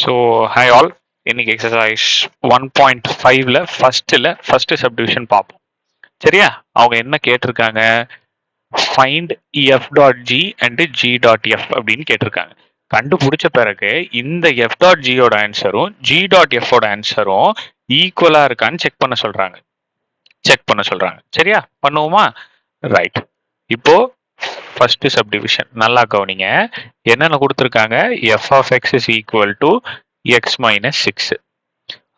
So hi all, இன்னைக்கு exercise 1.5ல first subdivision பார்ப்போம். சரியா? அவங்க என்ன கேட்டிருக்காங்க, find F dot G and G dot F அப்படின்னு கேட்டிருக்காங்க. கண்டுபிடிச்ச பிறகு இந்த எஃப் டாட் ஜியோட ஆன்சரும் ஜி டாட் எஃபோட ஆன்சரும் ஈக்குவலா இருக்கான்னு செக் பண்ண சொல்றாங்க. சரியா? பண்ணுவோமா? ரைட். இப்போ ஃபர்ஸ்ட் சப்டிவிஷன் நல்லா கவனிங்க. என்னென்ன கொடுத்துருக்காங்க, f of x is equal to x minus 6.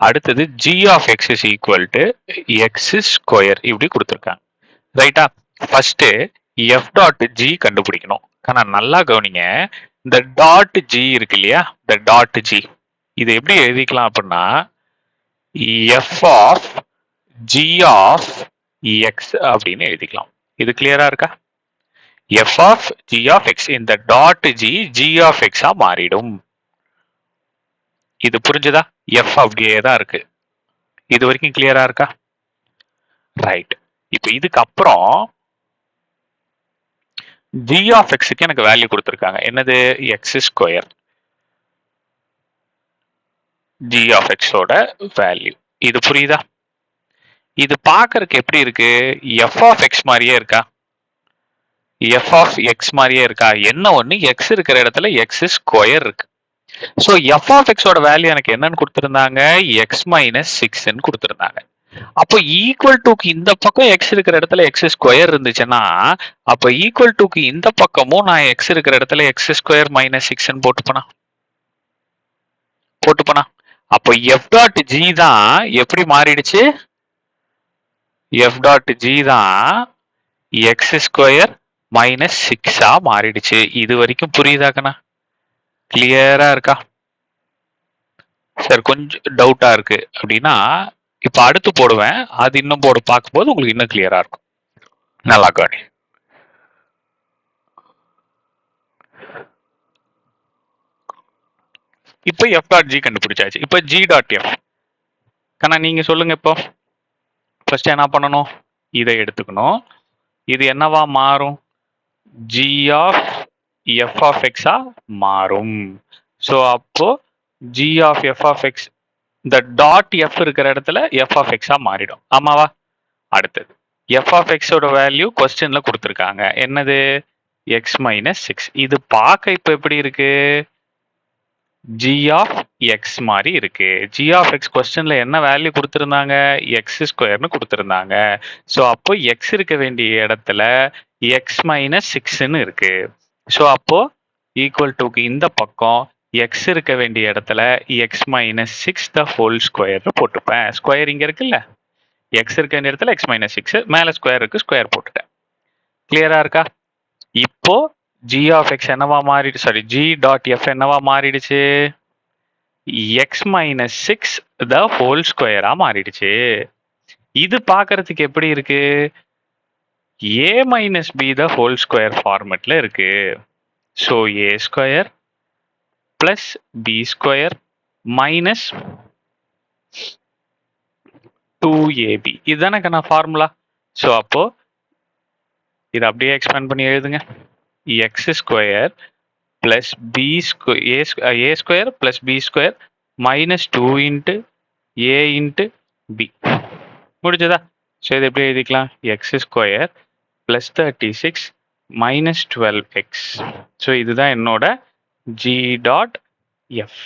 அடுத்தது g of x is equal to x square இப்படி கொடுத்துருக்காங்க. ரைட்டா? ஃபர்ஸ்ட் எஃப் டாட் ஜி கண்டுபிடிக்கணும். ஆனா நல்லா கவனிங்க, இந்த டாட் ஜி இருக்கு இல்லையா, இந்த டாட் ஜி இது எப்படி எழுதிக்கலாம் அப்படின்னா f of g of x அப்படின்னு எழுதிக்கலாம். இது கிளியரா இருக்கா? F of g of x, இந்த டாட் ஜி ஜி ஆஃப் எக்ஸா மாறிடும். இது புரிஞ்சுதா? எஃப் அப்படியே தான் இருக்கு. இது வரைக்கும் கிளியரா இருக்கா? ரைட். இப்போ இதுக்கப்புறம் ஜி ஆஃப் எக்ஸுக்கு எனக்கு வேல்யூ கொடுத்துருக்காங்க. என்னது? X square. ஜி ஆஃப் எக்ஸோட வேல்யூ இது புரியுதா? இது பார்க்கறதுக்கு எப்படி இருக்கு? எஃப் ஆஃப் எக்ஸ் மாதிரியே இருக்கா? எஃப் ஆஃப் எக்ஸ் மாதிரியே இருக்கா? என்ன ஒண்ணு, எக்ஸ் இருக்கிற இடத்துல எக்ஸ் ஸ்கொயர் இருக்கு. ஸோ எஃப் ஆஃப் எக்ஸோட வேல்யூ எனக்கு என்னன்னு கொடுத்துருந்தாங்க, எக்ஸ் மைனஸ் 6ன்னு கொடுத்துருந்தாங்க. அப்போ ஈக்குவல் டுக்கு இந்த பக்கம் எக்ஸ் இருக்கிற இடத்துல எக்ஸ் ஸ்கொயர் இருந்துச்சுன்னா, அப்போ ஈக்குவல் டுக்கு இந்த பக்கமும் நான் எக்ஸ் இருக்கிற இடத்துல எக்ஸ் ஸ்கொயர் மைனஸ் 6ன்னு போட்டுப்பனா. அப்போ எஃப் டாட் ஜி தான் எப்படி மாறிடுச்சு? எஃப் டாட் ஜி தான் எக்ஸ் ஸ்கொயர் மைனஸ் 6ஆ மாறிடுச்சு. இது வரைக்கும் புரியுதாக்கண்ணா? கிளியரா இருக்கா? சார் கொஞ்சம் டவுட்டா இருக்கு அப்படின்னா இப்ப அடுத்து போடுவேன், அது இன்னும் பார்க்கும்போது உங்களுக்கு இன்னும் கிளியரா இருக்கும். நல்லா கவனி. இப்போ எஃப் டாட் ஜி கண்டுபிடிச்சாச்சு. இப்போ ஜி டாட் எஃப் கண்ணா நீங்க சொல்லுங்க. இப்போ ஃபர்ஸ்ட் என்ன பண்ணணும், இதை எடுத்துக்கணும். இது என்னவா மாறும்? ஜி ஆஃப் எஃப் ஆஃப் எக்ஸா மாறும். ஸோ அப்போ g of f of x, இந்த டாட் எஃப் இருக்கிற இடத்துல எஃப் ஆஃப் எக்ஸா மாறிடும். ஆமாவா? அடுத்தது எஃப் ஆஃப் எக்ஸோட வேல்யூ கொஸ்டின்ல கொடுத்துருக்காங்க. என்னது? X minus 6. இது பார்க்க இப்ப எப்படி இருக்கு? ஜி ஆஃப் எக்ஸ் மாதிரி இருக்கு. ஜி ஆஃப் எக்ஸ் கொஸ்டின்ல என்ன வேல்யூ கொடுத்துருந்தாங்க? எக்ஸ் ஸ்கொயர்னு கொடுத்துருந்தாங்க. ஸோ அப்போ எக்ஸ் இருக்க வேண்டிய இடத்துல எக்ஸ் மைனஸ் 6ன்னு இருக்கு. ஸோ அப்போ ஈக்குவல் டுக்கு இந்த பக்கம் எக்ஸ் இருக்க வேண்டிய இடத்துல எக்ஸ் மைனஸ் 6 த ஹோல் ஸ்கொயர்னு போட்டுப்பேன். ஸ்கொயர் இங்க இருக்குல்ல, எக்ஸ் இருக்க வேண்டிய இடத்துல எக்ஸ் மைனஸ் 6, மேல ஸ்கொயர் இருக்கு, ஸ்கொயர் போட்டுட்டேன். கிளியரா இருக்கா? இப்போ ஜி ஆஃப் எக்ஸ் என்னவா மாறிடுச்சு, சாரி ஜி டாட் எஃப் என்னவா மாறிடுச்சு? எக்ஸ் மைனஸ் 6 த ஹோல் ஸ்கொயரா மாறிடுச்சு. இது பார்க்கறதுக்கு எப்படி இருக்கு? A minus b the whole square ஃபார்மெட்ல இருக்கு. So a square plus b square minus 2ab இதுதானே நான் ஃபார்முலா. ஸோ அப்போ இதை அப்படியே எக்ஸ்பேண்ட் பண்ணி எழுதுங்க. X square plus b a square plus b square minus 2 into a into b. முடிஞ்சதா? ஸோ இதை எப்படி எழுதிக்கலாம்? X square plus 36 minus 12x. So இதுதான் என்னோட g dot f.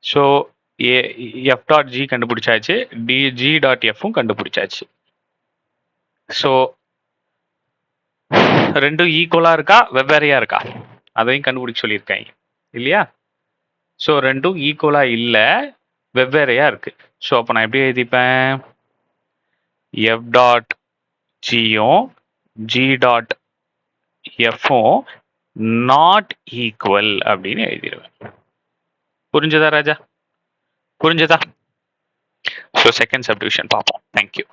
So f dot g கண்டுபிடிச்சாச்சு, ஜி டாட் எஃப்பும் கண்டுபிடிச்சாச்சு. ஸோ ரெண்டும் ஈக்குவலா இருக்கா வெவ்வேறையா இருக்கா அதையும் கண்டுபிடிக்க சொல்லியிருக்காங்க இல்லையா? ஸோ ரெண்டும் ஈக்குவலா இல்லை, வெவ்வேறையா இருக்கு. ஸோ அப்போ நான் எப்படி எழுதிப்பேன்? எஃப் டாட் ஜியும் ஜி டாட் எஃப்பும் நாட் ஈக்குவல் அப்படின்னு எழுதிடுவேன். புரிஞ்சதா ராஜா? புரிஞ்சதா? ஸோ செகண்ட் சப்டிவிஷன் பார்ப்போம். தேங்க்யூ.